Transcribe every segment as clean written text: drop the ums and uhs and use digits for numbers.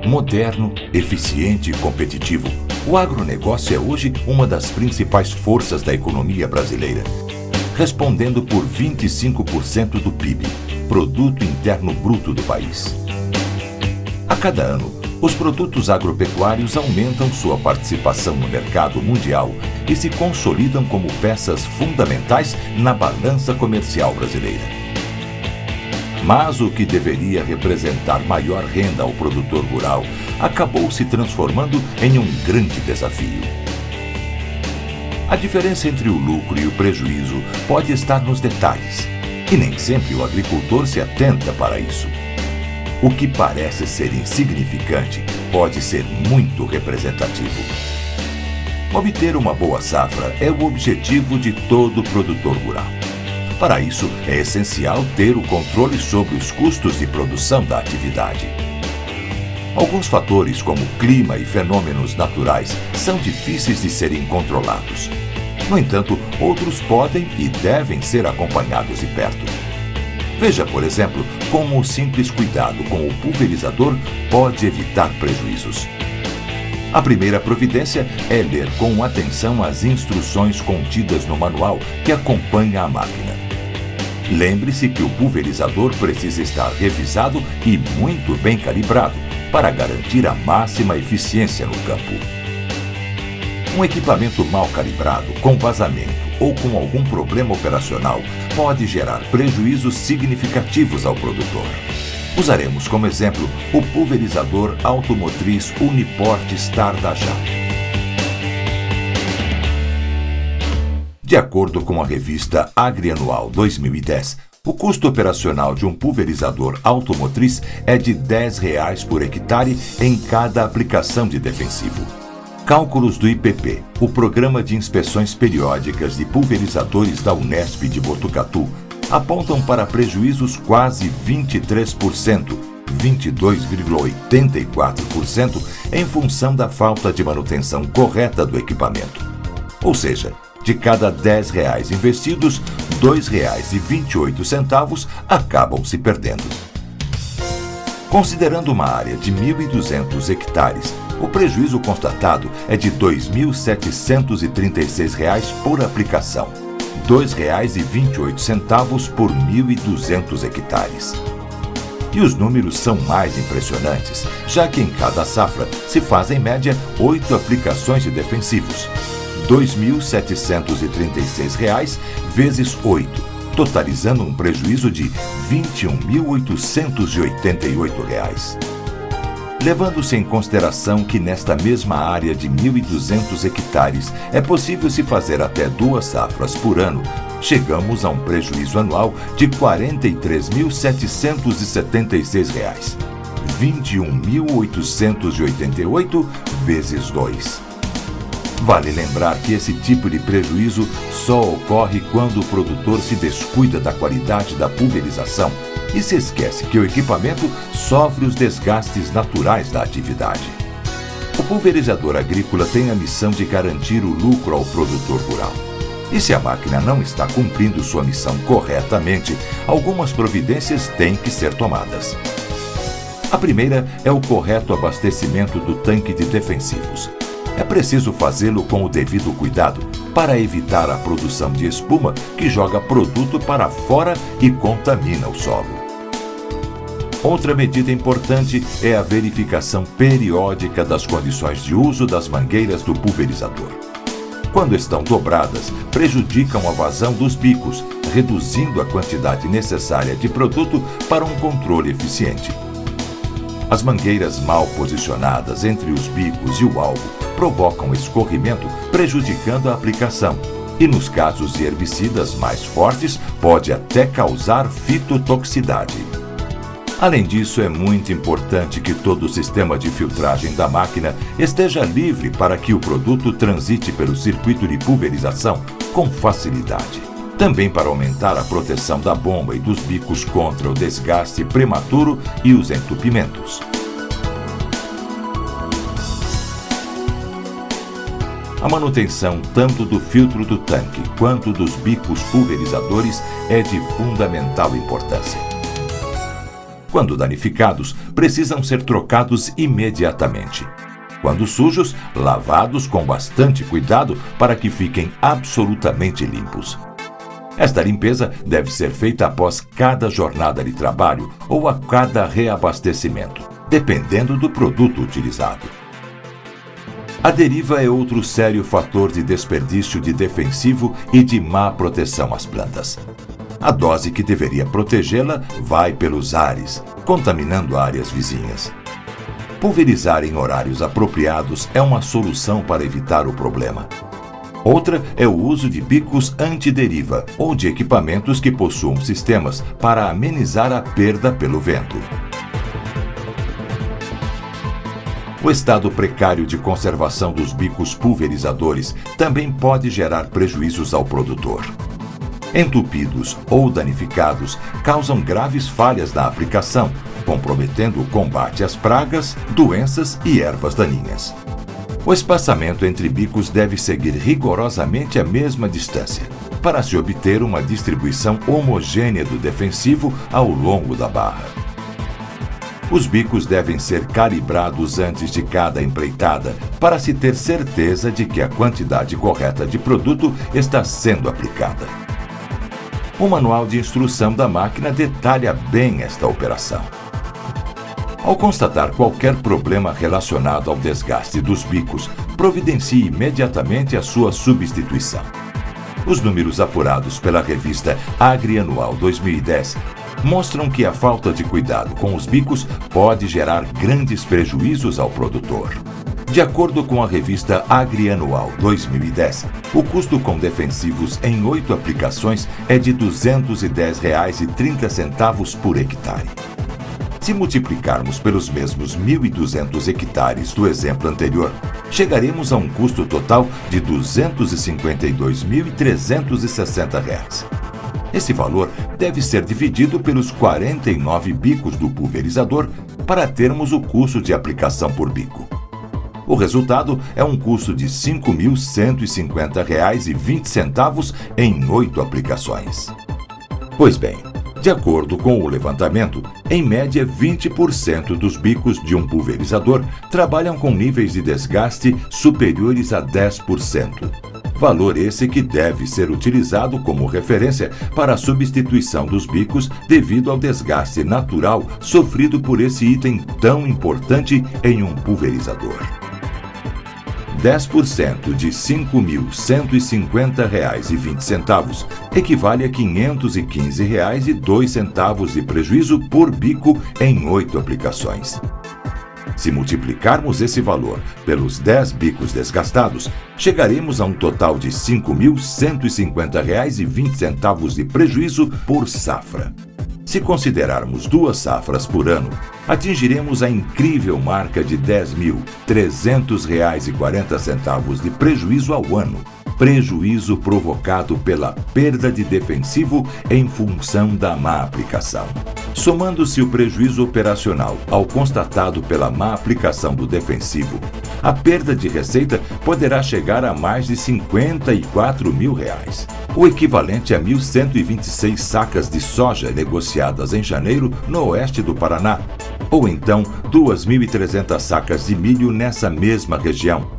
Moderno, eficiente e competitivo, o agronegócio é hoje uma das principais forças da economia brasileira, respondendo por 25% do PIB, Produto Interno Bruto do país. A cada ano, os produtos agropecuários aumentam sua participação no mercado mundial e se consolidam como peças fundamentais na balança comercial brasileira. Mas o que deveria representar maior renda ao produtor rural acabou se transformando em um grande desafio. A diferença entre o lucro e o prejuízo pode estar nos detalhes, e nem sempre o agricultor se atenta para isso. O que parece ser insignificante pode ser muito representativo. Obter uma boa safra é o objetivo de todo produtor rural. Para isso, é essencial ter o controle sobre os custos de produção da atividade. Alguns fatores, como clima e fenômenos naturais, são difíceis de serem controlados. No entanto, outros podem e devem ser acompanhados de perto. Veja, por exemplo, como o simples cuidado com o pulverizador pode evitar prejuízos. A primeira providência é ler com atenção as instruções contidas no manual que acompanha a máquina. Lembre-se que o pulverizador precisa estar revisado e muito bem calibrado para garantir a máxima eficiência no campo. Um equipamento mal calibrado, com vazamento ou com algum problema operacional pode gerar prejuízos significativos ao produtor. Usaremos como exemplo o pulverizador automotriz Uniport Star da JA. De acordo com a revista Agrianual 2010, o custo operacional de um pulverizador automotriz é de R$ 10 por hectare em cada aplicação de defensivo. Cálculos do IPP, o Programa de Inspeções Periódicas de Pulverizadores da Unesp de Botucatu, apontam para prejuízos quase 23%, 22,84% em função da falta de manutenção correta do equipamento. Ou seja, de cada R$ 10 investidos, R$ 2,28 acabam se perdendo. Considerando uma área de 1.200 hectares, o prejuízo constatado é de R$ 2.736 por aplicação, R$ 2,28 por 1.200 hectares. E os números são mais impressionantes, já que em cada safra se fazem em média 8 aplicações de defensivos. R$ 2.736 vezes 8, totalizando um prejuízo de R$ 21.888. Levando-se em consideração que nesta mesma área de 1.200 hectares é possível se fazer até 2 safras por ano, chegamos a um prejuízo anual de R$ 43.776, R$ 21.888 vezes 2. Vale lembrar que esse tipo de prejuízo só ocorre quando o produtor se descuida da qualidade da pulverização e se esquece que o equipamento sofre os desgastes naturais da atividade. O pulverizador agrícola tem a missão de garantir o lucro ao produtor rural. E se a máquina não está cumprindo sua missão corretamente, algumas providências têm que ser tomadas. A primeira é o correto abastecimento do tanque de defensivos. É preciso fazê-lo com o devido cuidado para evitar a produção de espuma que joga produto para fora e contamina o solo. Outra medida importante é a verificação periódica das condições de uso das mangueiras do pulverizador. Quando estão dobradas, prejudicam a vazão dos bicos, reduzindo a quantidade necessária de produto para um controle eficiente. As mangueiras mal posicionadas entre os bicos e o alvo provocam escorrimento, prejudicando a aplicação. E nos casos de herbicidas mais fortes, pode até causar fitotoxicidade. Além disso, é muito importante que todo o sistema de filtragem da máquina esteja livre para que o produto transite pelo circuito de pulverização com facilidade. Também para aumentar a proteção da bomba e dos bicos contra o desgaste prematuro e os entupimentos. A manutenção tanto do filtro do tanque quanto dos bicos pulverizadores é de fundamental importância. Quando danificados, precisam ser trocados imediatamente. Quando sujos, lavados com bastante cuidado para que fiquem absolutamente limpos. Esta limpeza deve ser feita após cada jornada de trabalho ou a cada reabastecimento, dependendo do produto utilizado. A deriva é outro sério fator de desperdício de defensivo e de má proteção às plantas. A dose que deveria protegê-la vai pelos ares, contaminando áreas vizinhas. Pulverizar em horários apropriados é uma solução para evitar o problema. Outra é o uso de bicos antideriva ou de equipamentos que possuam sistemas para amenizar a perda pelo vento. O estado precário de conservação dos bicos pulverizadores também pode gerar prejuízos ao produtor. Entupidos ou danificados causam graves falhas na aplicação, comprometendo o combate às pragas, doenças e ervas daninhas. O espaçamento entre bicos deve seguir rigorosamente a mesma distância, para se obter uma distribuição homogênea do defensivo ao longo da barra. Os bicos devem ser calibrados antes de cada empreitada, para se ter certeza de que a quantidade correta de produto está sendo aplicada. O manual de instrução da máquina detalha bem esta operação. Ao constatar qualquer problema relacionado ao desgaste dos bicos, providencie imediatamente a sua substituição. Os números apurados pela revista Agrianual 2010 mostram que a falta de cuidado com os bicos pode gerar grandes prejuízos ao produtor. De acordo com a revista Agrianual 2010, o custo com defensivos em 8 aplicações é de R$ 210,30 por hectare. Se multiplicarmos pelos mesmos 1.200 hectares do exemplo anterior, chegaremos a um custo total de R$ 252.360. Esse valor deve ser dividido pelos 49 bicos do pulverizador para termos o custo de aplicação por bico. O resultado é um custo de R$ 5.150,20 em 8 aplicações. Pois bem, de acordo com o levantamento, em média 20% dos bicos de um pulverizador trabalham com níveis de desgaste superiores a 10%. Valor esse que deve ser utilizado como referência para a substituição dos bicos devido ao desgaste natural sofrido por esse item tão importante em um pulverizador. 10% de R$ 5.150,20 equivale a R$ 515,02 de prejuízo por bico em 8 aplicações. Se multiplicarmos esse valor pelos 10 bicos desgastados, chegaremos a um total de R$ 5.150,20 de prejuízo por safra. Se considerarmos 2 safras por ano, atingiremos a incrível marca de R$ 10.300,40 de prejuízo ao ano. Prejuízo provocado pela perda de defensivo em função da má aplicação. Somando-se o prejuízo operacional ao constatado pela má aplicação do defensivo, a perda de receita poderá chegar a mais de R$ 54 mil, o equivalente a 1.126 sacas de soja negociadas em janeiro no oeste do Paraná, ou então 2.300 sacas de milho nessa mesma região.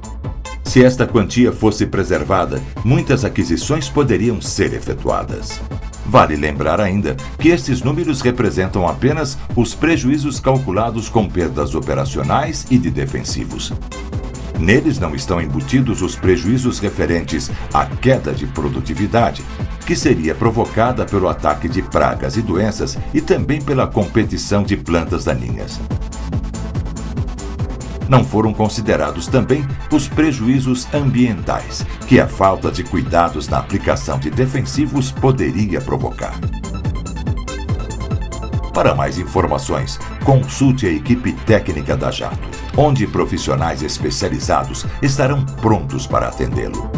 Se esta quantia fosse preservada, muitas aquisições poderiam ser efetuadas. Vale lembrar ainda que estes números representam apenas os prejuízos calculados com perdas operacionais e de defensivos. Neles não estão embutidos os prejuízos referentes à queda de produtividade, que seria provocada pelo ataque de pragas e doenças e também pela competição de plantas daninhas. Não foram considerados também os prejuízos ambientais que a falta de cuidados na aplicação de defensivos poderia provocar. Para mais informações, consulte a equipe técnica da Jato, onde profissionais especializados estarão prontos para atendê-lo.